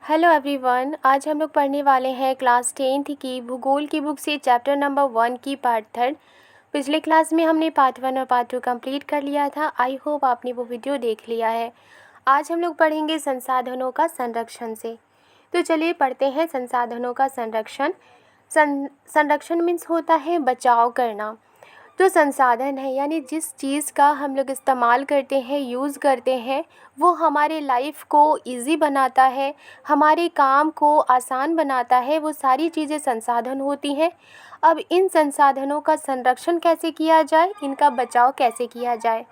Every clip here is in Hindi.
Hello everyone. आज हम लोग पढ़ने वाले हैं क्लास 10th की भूगोल की बुक से चैप्टर नंबर 1 की पार्ट 3। पिछले क्लास में हमने पार्ट 1 और पार्ट 2 कंप्लीट कर लिया था। आई होप आपने वो वीडियो देख लिया है। आज हम लोग पढ़ेंगे संसाधनों का संरक्षण से। तो चलिए पढ़ते हैं संसाधनों का संरक्षण। संरक्षण मीन्स होता है बचाव करना। जो संसाधन है यानी जिस चीज़ का हम लोग इस्तेमाल करते हैं, यूज़ करते हैं, वो हमारे लाइफ को इजी बनाता है, हमारे काम को आसान बनाता है, वो सारी चीज़ें संसाधन होती हैं। अब इन संसाधनों का संरक्षण कैसे किया जाए, इनका बचाव कैसे किया जाए।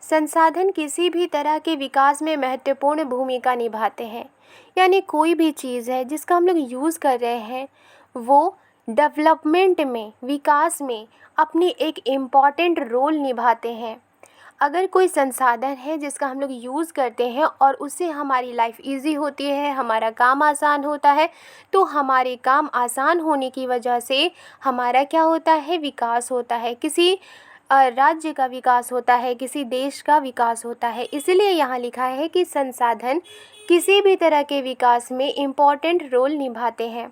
संसाधन किसी भी तरह के विकास में महत्वपूर्ण भूमिका निभाते हैं। यानी कोई भी चीज़ है जिसका हम लोग यूज़ कर रहे हैं, वो डेवलपमेंट में, विकास में अपनी एक इम्पॉर्टेंट रोल निभाते हैं। अगर कोई संसाधन है जिसका हम लोग यूज़ करते हैं और उससे हमारी लाइफ इजी होती है, हमारा काम आसान होता है, तो हमारे काम आसान होने की वजह से हमारा क्या होता है, विकास होता है। किसी राज्य का विकास होता है, किसी देश का विकास होता है। इसीलिए यहाँ लिखा है कि संसाधन किसी भी तरह के विकास में इम्पॉर्टेंट रोल निभाते हैं।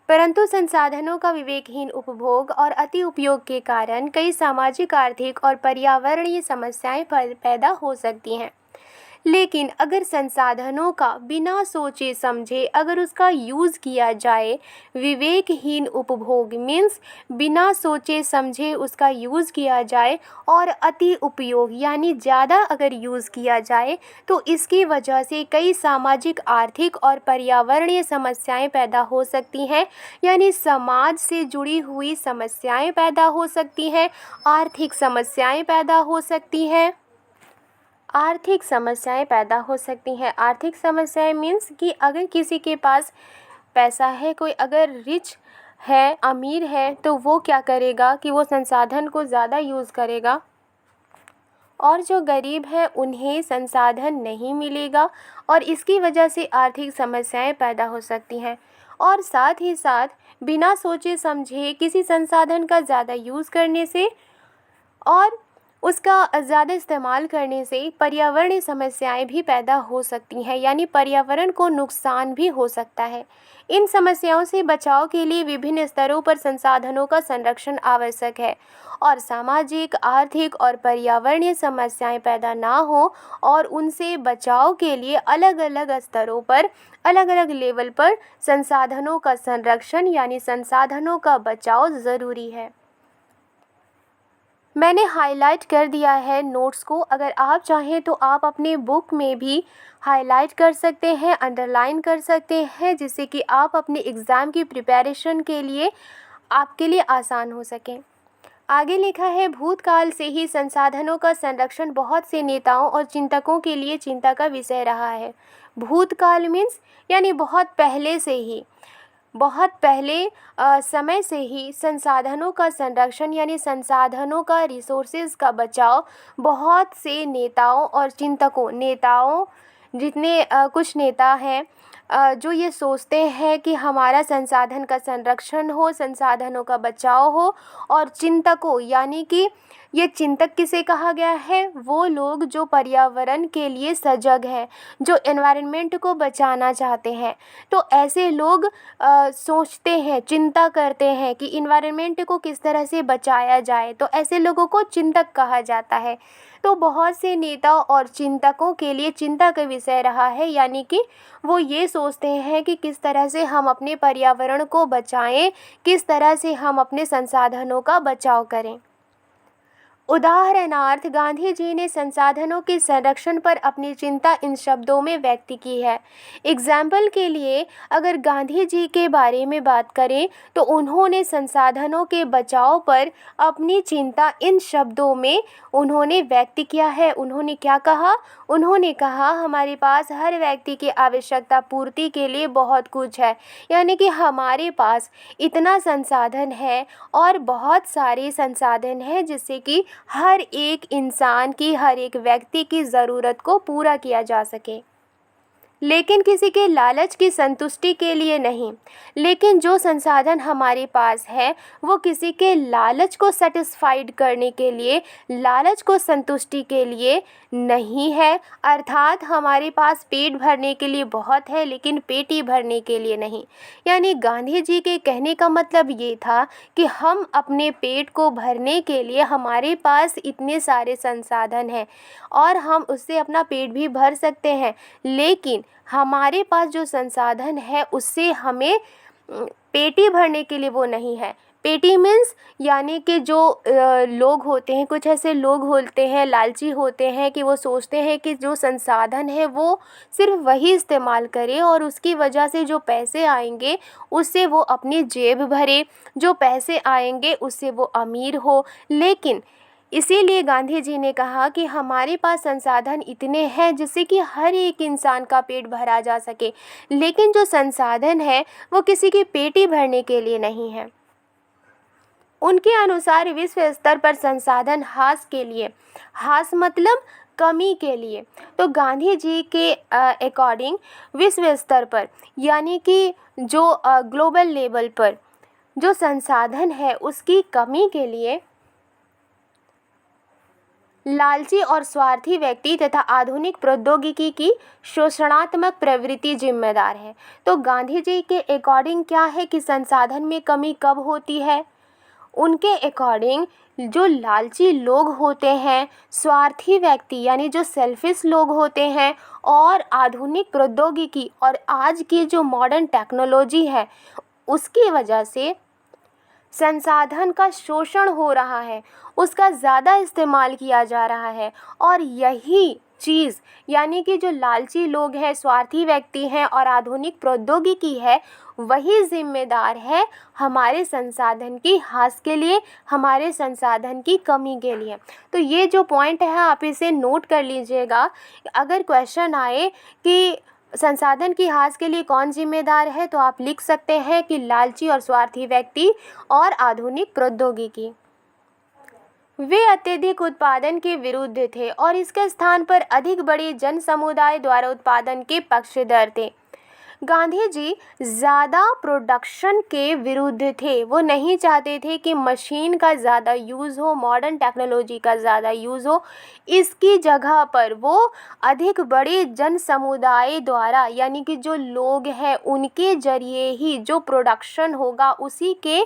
परंतु संसाधनों का विवेकहीन उपभोग और अति उपयोग के कारण कई सामाजिक, आर्थिक और पर्यावरणीय समस्याएं पैदा हो सकती हैं। लेकिन अगर संसाधनों का बिना सोचे समझे अगर उसका यूज़ किया जाए, विवेकहीन उपभोग मीन्स बिना सोचे समझे उसका यूज़ किया जाए और अति उपयोग यानी ज़्यादा अगर यूज़ किया जाए, तो इसकी वजह से कई सामाजिक, आर्थिक और पर्यावरणीय समस्याएं पैदा हो सकती हैं। यानी समाज से जुड़ी हुई समस्याएं पैदा हो सकती हैं, आर्थिक समस्याएं पैदा हो सकती हैं। आर्थिक समस्याएं पैदा हो सकती हैं। आर्थिक समस्याएं मीन्स कि अगर किसी के पास पैसा है, कोई अगर रिच है, अमीर है, तो वो क्या करेगा कि वो संसाधन को ज़्यादा यूज़ करेगा और जो गरीब है उन्हें संसाधन नहीं मिलेगा और इसकी वजह से आर्थिक समस्याएं पैदा हो सकती हैं। और साथ ही साथ बिना सोचे समझे किसी संसाधन का ज़्यादा यूज़ करने से और उसका ज़्यादा इस्तेमाल करने से पर्यावरणीय समस्याएं भी पैदा हो सकती हैं, यानी पर्यावरण को नुकसान भी हो सकता है। इन समस्याओं से बचाव के लिए विभिन्न स्तरों पर संसाधनों का संरक्षण आवश्यक है और सामाजिक, आर्थिक और पर्यावरणीय समस्याएं पैदा ना हो और उनसे बचाव के लिए अलग अलग स्तरों पर, अलग अलग लेवल पर संसाधनों का संरक्षण यानी संसाधनों का बचाव ज़रूरी है। मैंने हाईलाइट कर दिया है नोट्स को। अगर आप चाहें तो आप अपने बुक में भी हाईलाइट कर सकते हैं, अंडरलाइन कर सकते हैं, जिससे कि आप अपने एग्ज़ाम की प्रिपरेशन के लिए आपके लिए आसान हो सके। आगे लिखा है, भूतकाल से ही संसाधनों का संरक्षण बहुत से नेताओं और चिंतकों के लिए चिंता का विषय रहा है। भूतकाल मीन्स यानी बहुत पहले से ही, बहुत पहले समय से ही संसाधनों का संरक्षण यानी संसाधनों का, रिसोर्सेज का बचाव बहुत से नेताओं और चिंतकों, नेताओं जितने कुछ नेता हैं जो ये सोचते हैं कि हमारा संसाधन का संरक्षण हो, संसाधनों का बचाव हो, और चिंतकों यानी कि ये चिंतक किसे कहा गया है, वो लोग जो पर्यावरण के लिए सजग हैं, जो एनवायरनमेंट को बचाना चाहते हैं। तो ऐसे लोग सोचते हैं, चिंता करते हैं कि इन्वायरमेंट को किस तरह से बचाया जाए, तो ऐसे लोगों को चिंतक कहा जाता है। तो बहुत से नेता और चिंतकों के लिए चिंता का विषय रहा है, यानी कि वो ये सोचते हैं कि किस तरह से हम अपने पर्यावरण को बचाएं, किस तरह से हम अपने संसाधनों का बचाव करें। उदाहरणार्थ गांधी जी ने संसाधनों के संरक्षण पर अपनी चिंता इन शब्दों में व्यक्त की है। एग्जाम्पल के लिए अगर गांधी जी के बारे में बात करें तो उन्होंने संसाधनों के बचाव पर अपनी चिंता इन शब्दों में उन्होंने व्यक्त किया है। उन्होंने क्या कहा? उन्होंने कहा, हमारे पास हर व्यक्ति की आवश्यकता पूर्ति के लिए बहुत कुछ है, यानी कि हमारे पास इतना संसाधन है और बहुत सारे संसाधन हैं जिससे कि हर एक इंसान की, हर एक व्यक्ति की ज़रूरत को पूरा किया जा सके। लेकिन किसी के लालच की संतुष्टि के लिए नहीं। लेकिन जो संसाधन हमारे पास है वो किसी के लालच को सेटिस्फाइड करने के लिए, लालच को संतुष्टि के लिए नहीं है। अर्थात हमारे पास पेट भरने के लिए बहुत है लेकिन पेटी भरने के लिए नहीं। यानी गांधी जी के कहने का मतलब ये था कि हम अपने पेट को भरने के लिए, हमारे पास इतने सारे संसाधन हैं और हम उससे अपना पेट भी भर सकते हैं, लेकिन हमारे पास जो संसाधन है उससे हमें पेटी भरने के लिए वो नहीं है। पेटी मीन्स यानी कि जो लोग होते हैं, कुछ ऐसे लोग होते हैं, लालची होते हैं कि वो सोचते हैं कि जो संसाधन है वो सिर्फ वही इस्तेमाल करे और उसकी वजह से जो पैसे आएंगे उससे वो अपनी जेब भरे, जो पैसे आएंगे उससे वो अमीर हो। लेकिन इसीलिए गांधी जी ने कहा कि हमारे पास संसाधन इतने हैं जिससे कि हर एक इंसान का पेट भरा जा सके, लेकिन जो संसाधन है वो किसी की पेटी भरने के लिए नहीं है। उनके अनुसार विश्व स्तर पर संसाधन ह्रास के लिए, ह्रास मतलब कमी के लिए, तो गांधी जी के अकॉर्डिंग विश्व स्तर पर यानी कि जो ग्लोबल लेवल पर जो संसाधन है उसकी कमी के लिए लालची और स्वार्थी व्यक्ति तथा आधुनिक प्रौद्योगिकी की शोषणात्मक प्रवृत्ति जिम्मेदार है। तो गांधी जी के अकॉर्डिंग क्या है कि संसाधन में कमी कब होती है? उनके अकॉर्डिंग जो लालची लोग होते हैं, स्वार्थी व्यक्ति यानी जो सेल्फिश लोग होते हैं, और आधुनिक प्रौद्योगिकी और आज की जो मॉडर्न टेक्नोलॉजी है उसकी वजह से संसाधन का शोषण हो रहा है, उसका ज़्यादा इस्तेमाल किया जा रहा है। और यही चीज़ यानी कि जो लालची लोग हैं, स्वार्थी व्यक्ति हैं और आधुनिक प्रौद्योगिकी है, वही जिम्मेदार है हमारे संसाधन की ह्रास के लिए, हमारे संसाधन की कमी के लिए। तो ये जो पॉइंट है आप इसे नोट कर लीजिएगा। अगर क्वेश्चन आए कि संसाधन की ह्रास के लिए कौन जिम्मेदार है, तो आप लिख सकते हैं कि लालची और स्वार्थी व्यक्ति और आधुनिक प्रौद्योगिकी। वे अत्यधिक उत्पादन के विरुद्ध थे और इसके स्थान पर अधिक बड़े जन समुदाय द्वारा उत्पादन के पक्षधर थे। गांधी जी ज़्यादा प्रोडक्शन के विरुद्ध थे। वो नहीं चाहते थे कि मशीन का ज़्यादा यूज़ हो, मॉडर्न टेक्नोलॉजी का ज़्यादा यूज़ हो। इसकी जगह पर वो अधिक बड़े जन समुदाय द्वारा यानी कि जो लोग हैं उनके ज़रिए ही जो प्रोडक्शन होगा उसी के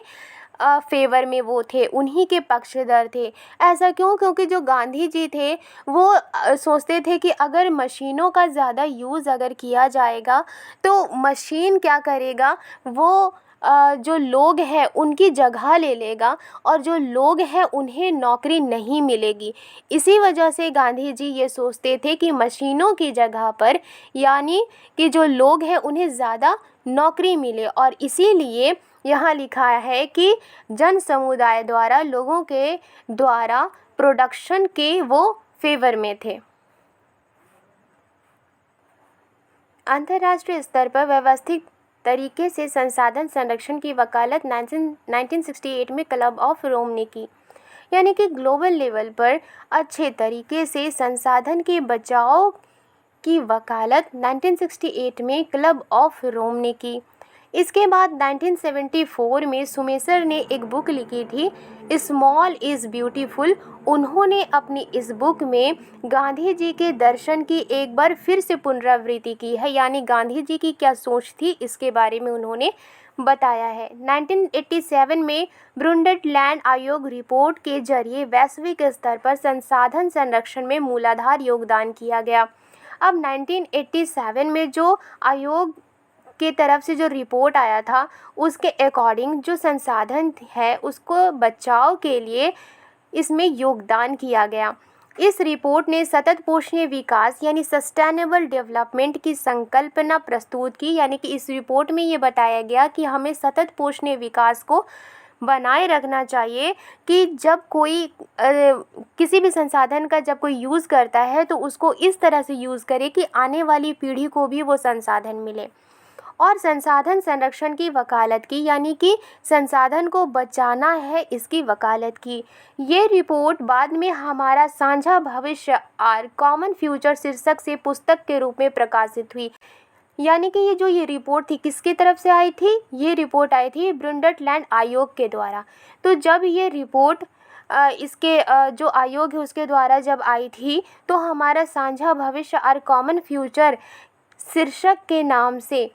फेवर में वो थे, उन्हीं के पक्षधर थे। ऐसा क्यों? क्योंकि जो गांधी जी थे वो सोचते थे कि अगर मशीनों का ज़्यादा यूज़ अगर किया जाएगा तो मशीन क्या करेगा, वो जो लोग हैं उनकी जगह ले लेगा और जो लोग हैं उन्हें नौकरी नहीं मिलेगी। इसी वजह से गांधी जी ये सोचते थे कि मशीनों की जगह पर यानी कि जो लोग हैं उन्हें ज़्यादा नौकरी मिले, और इसीलिए यहाँ लिखा है कि जन समुदाय द्वारा, लोगों के द्वारा प्रोडक्शन के वो फेवर में थे। अंतर्राष्ट्रीय स्तर पर व्यवस्थित तरीके से संसाधन संरक्षण की वकालत 1968 में क्लब ऑफ रोम ने की। यानी कि ग्लोबल लेवल पर अच्छे तरीके से संसाधन के बचाव की वकालत 1968 में क्लब ऑफ रोम ने की। इसके बाद 1974 में सुमेसर ने एक बुक लिखी थी, स्मॉल इज़ ब्यूटीफुल। उन्होंने अपनी इस बुक में गांधी जी के दर्शन की एक बार फिर से पुनरावृत्ति की है, यानी गांधी जी की क्या सोच थी इसके बारे में उन्होंने बताया है। 1987 में ब्रुंडटलैंड आयोग रिपोर्ट के जरिए वैश्विक स्तर पर संसाधन संरक्षण में मूलाधार योगदान किया गया। अब 1987 में जो आयोग के तरफ से जो रिपोर्ट आया था उसके अकॉर्डिंग जो संसाधन है उसको बचाव के लिए इसमें योगदान किया गया। इस रिपोर्ट ने सतत पोषणीय विकास यानी सस्टेनेबल डेवलपमेंट की संकल्पना प्रस्तुत की। यानी कि इस रिपोर्ट में ये बताया गया कि हमें सतत पोषणीय विकास को बनाए रखना चाहिए कि जब कोई किसी भी संसाधन का जब कोई यूज़ करता है तो उसको इस तरह से यूज़ करे कि आने वाली पीढ़ी को भी वो संसाधन मिले। और संसाधन संरक्षण की वकालत की, यानी कि संसाधन को बचाना है इसकी वकालत की। ये रिपोर्ट बाद में हमारा साझा भविष्य और कॉमन फ्यूचर शीर्षक से पुस्तक के रूप में प्रकाशित हुई। यानी कि ये रिपोर्ट थी किसकी तरफ से आई थी? ये रिपोर्ट आई थी ब्रुंडटलैंड आयोग के द्वारा। तो जब ये रिपोर्ट इसके जो आयोग है उसके द्वारा जब आई थी, तो हमारा साझा भविष्य और कॉमन फ्यूचर शीर्षक के नाम से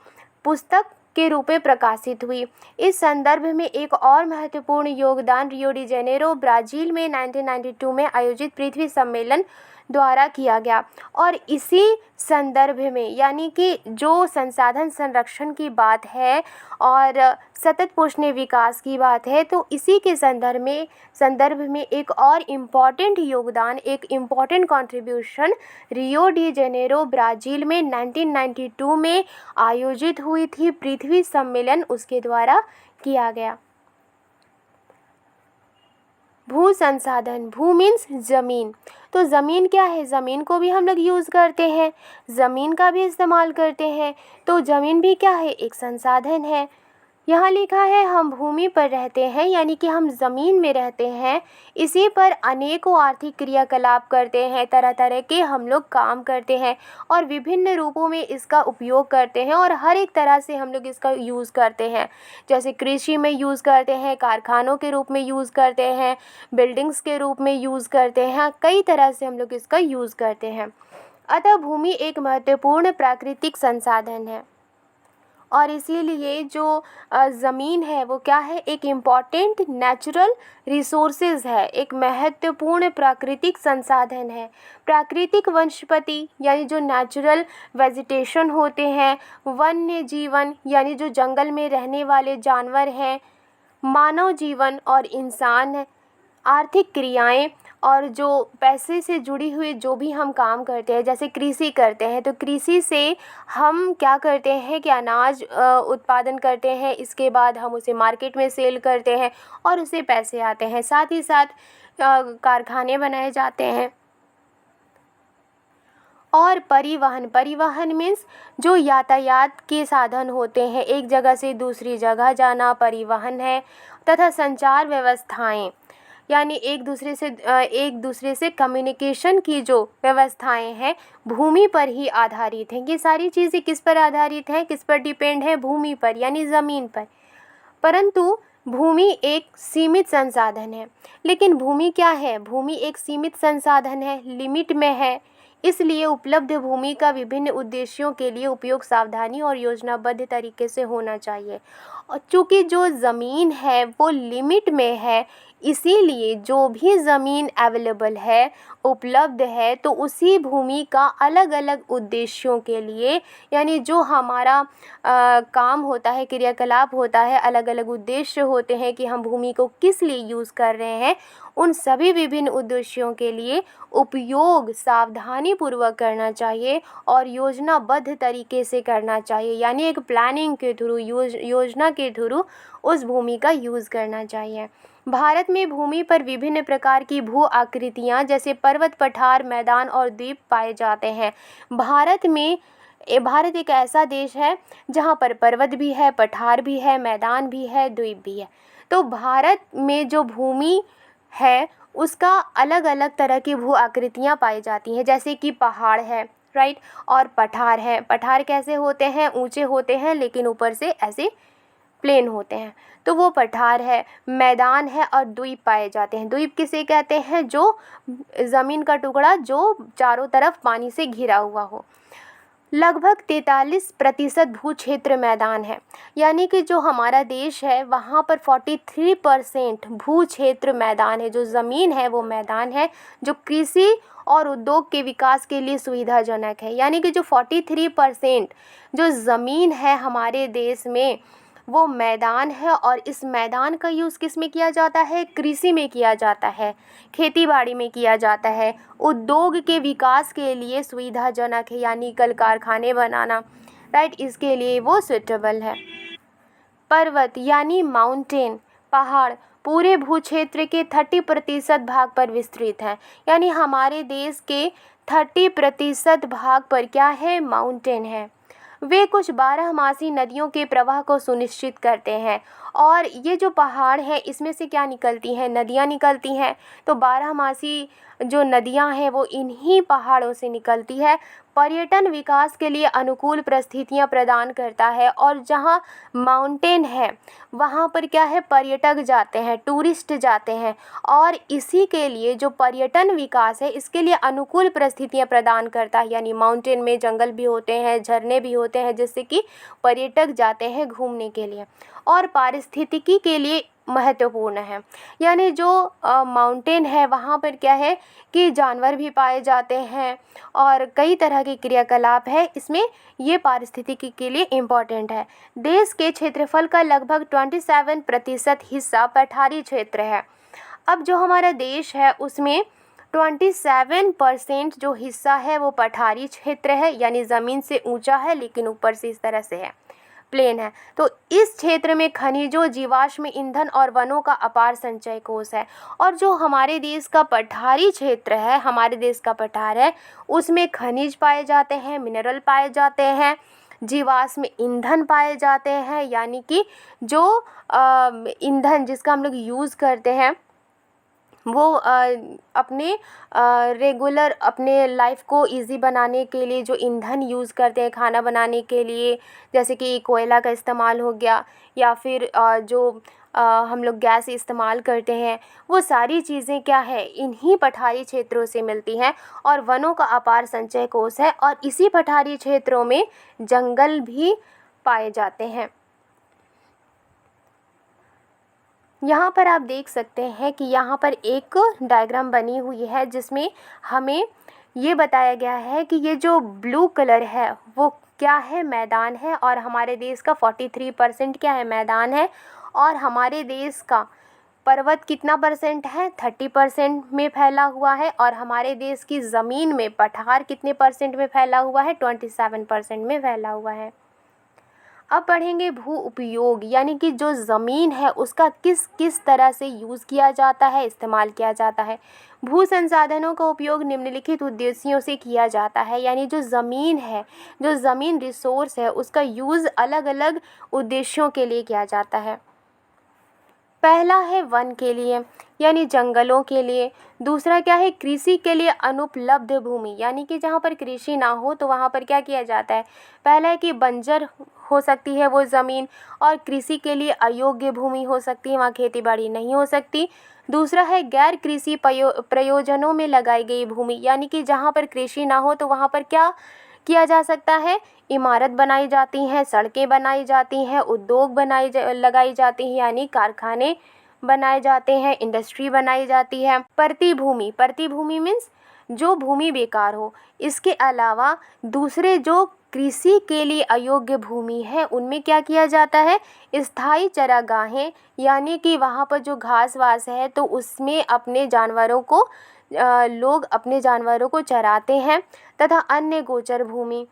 पुस्तक के रूप में प्रकाशित हुई। इस संदर्भ में एक और महत्वपूर्ण योगदान रियो डी जेनेरो ब्राज़ील में 1992 में आयोजित पृथ्वी सम्मेलन द्वारा किया गया। और इसी संदर्भ में, यानी कि जो संसाधन संरक्षण की बात है और सतत पोषणीय विकास की बात है, तो इसी के संदर्भ में एक और इम्पॉर्टेंट योगदान, एक important contribution Rio de Janeiro Brazil में 1992 में आयोजित हुई थी पृथ्वी सम्मेलन, उसके द्वारा किया गया। भू संसाधन, भू मीन्स ज़मीन। तो ज़मीन क्या है? ज़मीन को भी हम लोग यूज़ करते हैं, ज़मीन का भी इस्तेमाल करते हैं। तो ज़मीन भी क्या है? एक संसाधन है। यहाँ लिखा है हम भूमि पर रहते हैं, यानी कि हम ज़मीन में रहते हैं। इसी पर अनेकों आर्थिक क्रियाकलाप करते हैं, तरह तरह के हम लोग काम करते हैं और विभिन्न रूपों में इसका उपयोग करते हैं और हर एक तरह से हम लोग इसका यूज़ करते हैं। जैसे कृषि में यूज़ करते हैं, कारखानों के रूप में यूज़ करते हैं, बिल्डिंग्स के रूप में यूज़ करते हैं, कई तरह से हम लोग इसका यूज़ करते हैं। अतः भूमि एक महत्वपूर्ण प्राकृतिक संसाधन है और इसीलिए जो ज़मीन है वो क्या है? एक इम्पॉर्टेंट नेचुरल रिसोर्सेज है, एक महत्वपूर्ण प्राकृतिक संसाधन है। प्राकृतिक वनस्पति यानी जो नेचुरल वेजिटेशन होते हैं, वन्य जीवन यानी जो जंगल में रहने वाले जानवर हैं, मानव जीवन और इंसान, आर्थिक क्रियाएं और जो पैसे से जुड़ी हुई जो भी हम काम करते हैं, जैसे कृषि करते हैं, तो कृषि से हम क्या करते हैं कि अनाज उत्पादन करते हैं, इसके बाद हम उसे मार्केट में सेल करते हैं और उससे पैसे आते हैं। साथ ही साथ कारखाने बनाए जाते हैं। और परिवहन मीन्स जो यातायात के साधन होते हैं, एक जगह से दूसरी जगह जाना परिवहन है। तथा संचार व्यवस्थाएं, यानी एक दूसरे से कम्युनिकेशन की जो व्यवस्थाएं हैं भूमि पर ही आधारित हैं। ये सारी चीज़ें किस पर आधारित हैं? किस पर डिपेंड है? भूमि पर, यानी ज़मीन पर। परंतु भूमि एक सीमित संसाधन है। लेकिन भूमि क्या है? भूमि एक सीमित संसाधन है, लिमिट में है। इसलिए उपलब्ध भूमि का विभिन्न उद्देश्यों के लिए उपयोग सावधानी और योजनाबद्ध तरीके से होना चाहिए। और चूँकि जो ज़मीन है वो लिमिट में है, इसीलिए जो भी ज़मीन अवेलेबल है, उपलब्ध है, तो उसी भूमि का अलग अलग उद्देश्यों के लिए, यानी जो हमारा काम होता है, क्रियाकलाप होता है, अलग अलग उद्देश्य होते हैं कि हम भूमि को किस लिए यूज़ कर रहे हैं, उन सभी विभिन्न उद्देश्यों के लिए उपयोग सावधानी पूर्वक करना चाहिए और योजनाबद्ध तरीके से करना चाहिए। यानी एक प्लानिंग के थ्रू, योजना के थ्रू उस भूमि का यूज़ करना चाहिए। भारत में भूमि पर विभिन्न प्रकार की भू आकृतियाँ जैसे पर्वत, पठार, मैदान और द्वीप पाए जाते हैं। भारत एक ऐसा देश है जहाँ पर पर्वत भी है, पठार भी है, मैदान भी है, द्वीप भी है। तो भारत में जो भूमि है उसका अलग अलग तरह की भू आकृतियाँ पाई जाती हैं, जैसे कि पहाड़ है, राइट, और पठार है। पठार कैसे होते हैं? ऊंचे होते हैं लेकिन ऊपर से ऐसे प्लेन होते हैं, तो वो पठार है। मैदान है और द्वीप पाए जाते हैं। द्वीप किसे कहते हैं? जो ज़मीन का टुकड़ा जो चारों तरफ पानी से घिरा हुआ हो। लगभग 43% भू क्षेत्र मैदान है, यानी कि जो हमारा देश है वहाँ पर 43% भू क्षेत्र मैदान है। जो ज़मीन है वो मैदान है, जो कृषि और उद्योग के विकास के लिए सुविधाजनक है। यानी कि जो 43% जो ज़मीन है हमारे देश में वो मैदान है, और इस मैदान का यूज़ किस में किया जाता है? कृषि में किया जाता है, खेती बाड़ी में किया जाता है, उद्योग के विकास के लिए सुविधाजनक है, यानी कल कारखाने बनाना, राइट, इसके लिए वो सुटेबल है। पर्वत यानी माउंटेन, पहाड़ पूरे भू क्षेत्र के 30% भाग पर विस्तृत हैं। यानी हमारे देश के 30% भाग पर क्या है? माउंटेन है। वे कुछ बारहमासी नदियों के प्रवाह को सुनिश्चित करते हैं। और ये जो पहाड़ है इसमें से क्या निकलती हैं, नदियाँ निकलती हैं। तो बारहमासी जो नदियाँ हैं वो इन्हीं पहाड़ों से निकलती है। पर्यटन विकास के लिए अनुकूल परिस्थितियाँ प्रदान करता है। और जहाँ माउंटेन है वहाँ पर क्या है, पर्यटक जाते हैं, टूरिस्ट जाते हैं। और इसी के लिए जो पर्यटन विकास है इसके लिए अनुकूल परिस्थितियाँ प्रदान करता है। यानी माउंटेन में जंगल भी होते हैं, झरने भी होते हैं, जिससे कि पर्यटक जाते हैं घूमने के लिए। और पारिस्थितिकी के लिए महत्वपूर्ण है। यानी जो माउंटेन है वहाँ पर क्या है कि जानवर भी पाए जाते हैं और कई तरह के क्रियाकलाप है इसमें, ये पारिस्थितिकी के लिए इम्पॉर्टेंट है। देश के क्षेत्रफल का लगभग 27% हिस्सा पठारी क्षेत्र है। अब जो हमारा देश है उसमें 27% जो हिस्सा है वो पठारी क्षेत्र है, यानी ज़मीन से ऊंचा है लेकिन ऊपर से इस तरह से है, प्लेन है। तो इस क्षेत्र में खनिजों, जीवाश्म ईंधन और वनों का अपार संचय कोष है। और जो हमारे देश का पठारी क्षेत्र है, हमारे देश का पठार है, उसमें खनिज पाए जाते हैं, मिनरल पाए जाते हैं, जीवाश्म ईंधन पाए जाते हैं। यानी कि जो ईंधन जिसका हम लोग यूज़ करते हैं वो अपने रेगुलर अपने लाइफ को इजी बनाने के लिए जो ईंधन यूज़ करते हैं खाना बनाने के लिए, जैसे कि कोयला का इस्तेमाल हो गया या फिर जो हम लोग गैस इस्तेमाल करते हैं, वो सारी चीज़ें क्या है, इन्हीं पठारी क्षेत्रों से मिलती हैं। और वनों का अपार संचय कोष है और इसी पठारी क्षेत्रों में जंगल भी पाए जाते हैं। यहाँ पर आप देख सकते हैं कि यहाँ पर एक डायग्राम बनी हुई है जिसमें हमें ये बताया गया है कि ये जो ब्लू कलर है वो क्या है, मैदान है। और हमारे देश का 43% क्या है, मैदान है। और हमारे देश का पर्वत कितना परसेंट है, 30% में फैला हुआ है। और हमारे देश की ज़मीन में पठार कितने परसेंट में फैला हुआ है, 27% में फैला हुआ है। अब पढ़ेंगे भू उपयोग, यानी कि जो ज़मीन है उसका किस किस तरह से यूज़ किया जाता है, इस्तेमाल किया जाता है। भू संसाधनों का उपयोग निम्नलिखित उद्देश्यों से किया जाता है। यानी जो ज़मीन है, जो ज़मीन रिसोर्स है, उसका यूज़ अलग अलग उद्देश्यों के लिए किया जाता है। पहला है वन के लिए, यानी जंगलों के लिए। दूसरा क्या है, कृषि के लिए अनुपलब्ध भूमि, यानी कि जहाँ पर कृषि ना हो तो वहाँ पर क्या किया जाता है। पहला है कि बंजर हो सकती है वो ज़मीन, और कृषि के लिए अयोग्य भूमि हो सकती है, वहाँ खेती बाड़ी नहीं हो सकती। दूसरा है गैर कृषि प्रयोजनों में लगाई गई भूमि, यानी कि जहाँ पर कृषि ना हो तो वहाँ पर क्या किया जा सकता है, इमारत बनाई जाती हैं, सड़कें बनाई जाती हैं, उद्योग लगाई जाती हैं, यानी कारखाने बनाए जाते हैं, इंडस्ट्री बनाई जाती है। प्रतिभूमि, प्रतिभूमि मीन्स जो भूमि बेकार हो। इसके अलावा दूसरे जो कृषि के लिए अयोग्य भूमि है उनमें क्या किया जाता है, स्थायी चरागाहें, यानी कि वहाँ पर जो घास वास है तो उसमें अपने जानवरों को लोग अपने जानवरों को चराते हैं। तथा अन्य गोचर भूमि,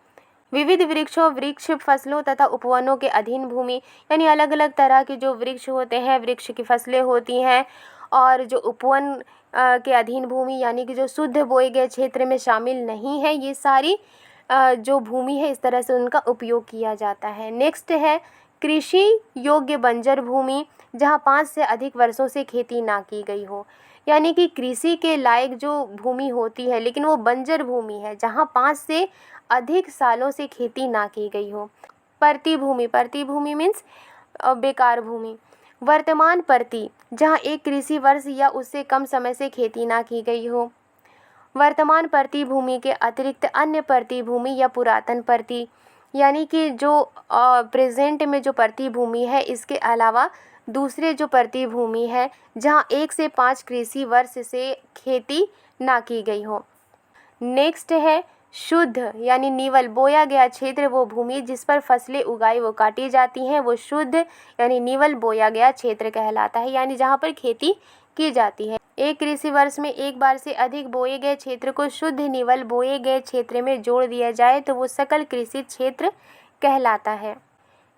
विविध वृक्षों, वृक्ष फसलों तथा उपवनों के अधीन भूमि, यानी अलग अलग तरह के जो वृक्ष होते हैं, वृक्ष की फसलें होती हैं। और जो उपवन के अधीन भूमि, यानी कि जो शुद्ध बोए गए क्षेत्र में शामिल नहीं है, ये सारी जो भूमि है इस तरह से उनका उपयोग किया जाता है। नेक्स्ट है कृषि योग्य बंजर भूमि, जहाँ 5 से अधिक वर्षों से खेती ना की गई हो। यानी कि कृषि के लायक जो भूमि होती है लेकिन वो बंजर भूमि है जहाँ 5 से अधिक सालों से खेती ना की गई हो। प्रतिभूमि, प्रतिभूमि मीन्स बेकार भूमि। वर्तमान प्रति, जहाँ एक कृषि वर्ष या उससे कम समय से खेती ना की गई हो। वर्तमान प्रतिभूमि के अतिरिक्त अन्य प्रतिभूमि या पुरातन प्रति, यानी कि जो प्रेजेंट में जो प्रतिभूमि है इसके अलावा दूसरे जो प्रतिभूमि है जहाँ 1 से 5 कृषि वर्ष से खेती ना की गई हो। नेक्स्ट है शुद्ध, यानी निवल बोया गया क्षेत्र, वो भूमि जिस पर फसलें उगाई वो काटी जाती हैं, वो शुद्ध यानी निवल बोया गया क्षेत्र कहलाता है, यानी जहाँ पर खेती की जाती है। एक कृषि वर्ष में एक बार से अधिक बोए गए क्षेत्र को शुद्ध निवल बोए गए क्षेत्र में जोड़ दिया जाए तो वो सकल कृषि क्षेत्र कहलाता है।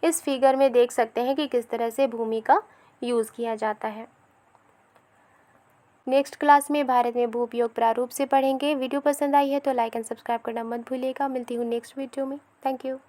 इस फिगर में देख सकते हैं कि किस तरह से भूमि का यूज़ किया जाता है। नेक्स्ट क्लास में भारत में भू उपयोग प्रारूप से पढ़ेंगे। वीडियो पसंद आई है तो लाइक एंड सब्सक्राइब करना मत भूलिएगा। मिलती हूँ नेक्स्ट वीडियो में। Thank you.